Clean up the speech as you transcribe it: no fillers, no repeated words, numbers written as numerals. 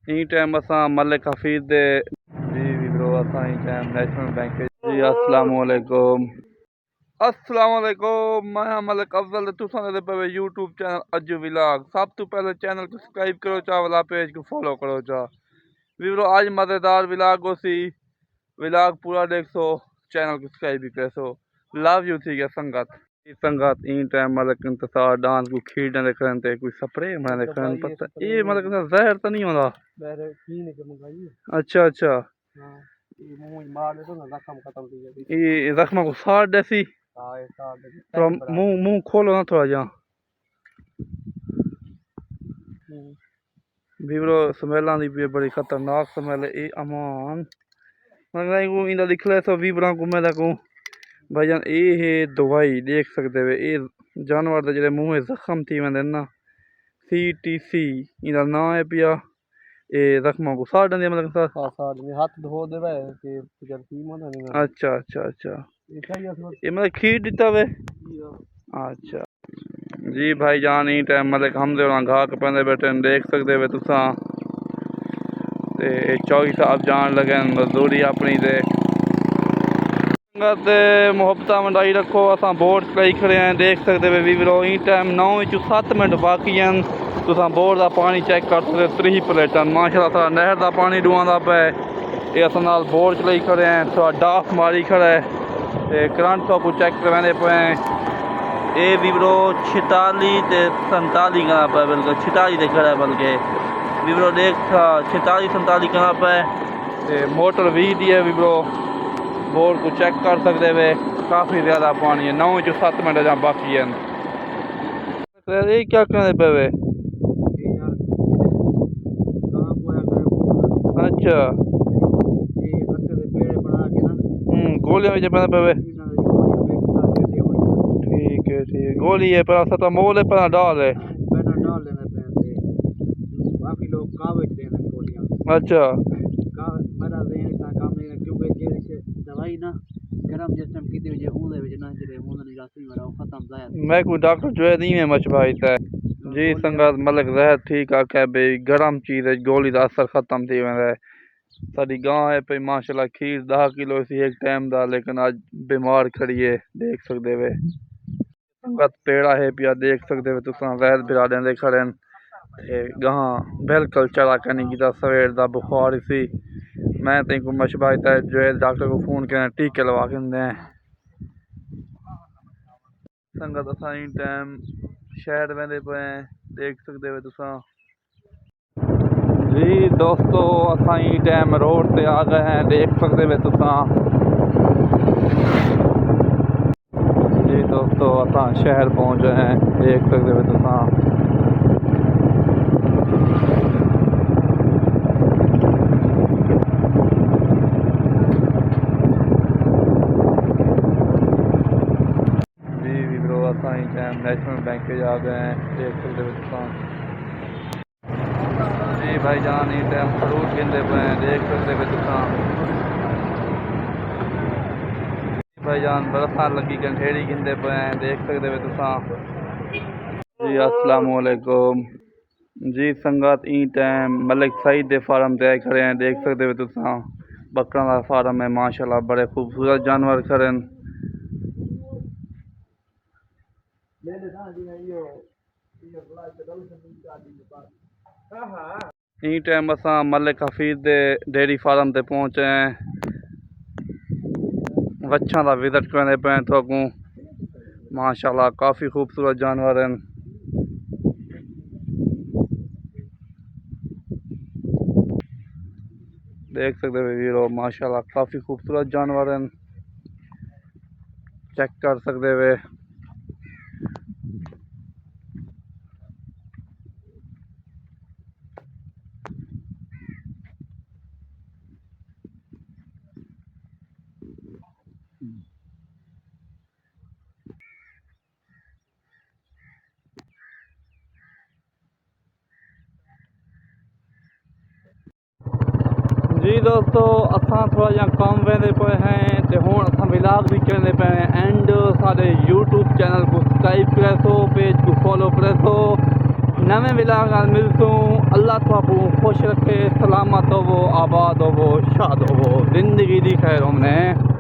ई time असां मलिक हफीज़ दे जी विब्रो असां ई time national bank जी अस्सलाम वालेकुम मैं मलिक अफजल तुसां दे पे यूट्यूब चैनल अज विलाग सब तो पहले चैनल को सब्सक्राइब करो चा वाला पेज को फॉलो करो चा विब्रो आज मज़ेदार विलाग हो सी विलाग पूरा देख सो चैनल को सब्सक्राइब भी कर सो लव यू थी गया संगत ई टाइम मतलब इंतजार डांस को खीरने दे करन ते कोई स्प्रे मारने दे करन पता ये मतलब जहर तो नहीं होता अच्छा अच्छा ये जख्म को साड़ देसी तो मुंह मुंह खोलो ना थोड़ा जा विवरो स्मेल आंदी पई बड़ी खतरनाक स्मेल है ये अमान मतलब को इंदा दिख ले तो विवरा को मैं को भाईजान ये है दवाई देख सकते हो ये जानवर दे जेडे मुंह जख्म थी वेंदे ना CTC इंदा नाम है पिया ये जख्म को साड़ दे मतलब हाथ धो देवे कि जल्दी मन नहीं अच्छा अच्छा अच्छा ये मतलब खीर दिता वे अच्छा जी भाईजान ई टाइम मतलब हम दे घाह के पेंदे बैठे देख सकते हो तुसा ते चौधरी साहब जान लगे मजदूरी अपनी दे मुहब्बत मंडाई रखो असां बोर्ड चलाई खड़े हैं देख सकते हो वीवरो ई टाइम 9:07 मिनट बाकी हैं तुसां बोर्ड का पानी चेक कर सकते 3 प्लेटन माशाल्लाह सारा नहर का पानी डुआंदा पे ये असां नाल बोर्ड चलाई खड़े हैं थोड़ा डाफ मारी खड़ा है करंट को चेक करवाने पे ये वीवरो 46 ते 47 करा पे बिल्कुल 46 दे खड़ा है बल्कि वीवरो देख 46 47 करा पे मोटर 20 दी है वीवरो बोर्ड को चेक कर सकते वे काफ़ी ज़्यादा पानी है 9:07 मिनट जहाँ बाकी है ये क्या करने पे वे अच्छा गोलियां में पे वे ठीक है गोली है पर सता मोल है पर डाल है अच्छा मैं कोई डॉक्टर जो है नहीं है मच भाई था जी संगत मलिक जहर ठीक आखे भाई गर्म चीज़ गोली का असर खत्म थी वेंदा साडी गां है पे माशाल्लाह खीर 10 किलो सी एक टाइम दा लेकिन आज बीमार खड़ी है देख सकते वे संगत पेड़ा है पिया देख सकते वे तुसा जहर बिरा देंदे खड़े गां बिल्कुल चढ़ा कनी गिदा सवेर दा बुखार सी मैं तेको मशबाइता है जो है डॉक्टर को फोन करना टीके लगा के दें संगत असा टाइम शहर वेंदे पे देख सकते हो तुसा जी दोस्तों असा टाइम रोड पे आ गए हैं देख सकते हो तुसा जी दोस्तों असा शहर पहुंच गए हैं देख सकते हो तुसा नेशनल बैंक आ गए हैं देख सकते हो तुसा जी भाईजान ये टाइम फ्रूट गिनते पे हैं देख सकते हो तुसा भाईजान बरसात लगी गंठेड़ी गिनते पे हैं देख सकते हो तुसा जी अस्सलाम वालेकुम जी संगत ई टाइम मलिक सईद दे फार्म ते आए खड़े हैं देख सकते हो तुसा बकरा का फार्म है माशाल्लाह बड़े खूबसूरत जानवर खड़े हैं ई टाइम असा मलिक हफीज़ दे डेयरी फार्म ते पहुंचे हैं वच्छा का विजिट करने पे तो माशाल्लाह काफ़ी खूबसूरत जानवर हैं देख सकते हो वीरो माशाल्लाह काफ़ी खूबसूरत जानवर हैं चेक कर सकते हुए जी दोस्तों असा थोड़ा जहा काम वेंदे पे हैं तो हूँ असा विलाग भी करने पे हैं एंड सारे यूट्यूब चैनल को सब्सक्राइब करे सो पेज को फॉलो करे सो नवे विलाग मिलसूं। अल्लाह तुहाकू खुश रखे, सलामत होवो, आबाद होवो, शाद होवो, ज़िंदगी दी खैर उमने।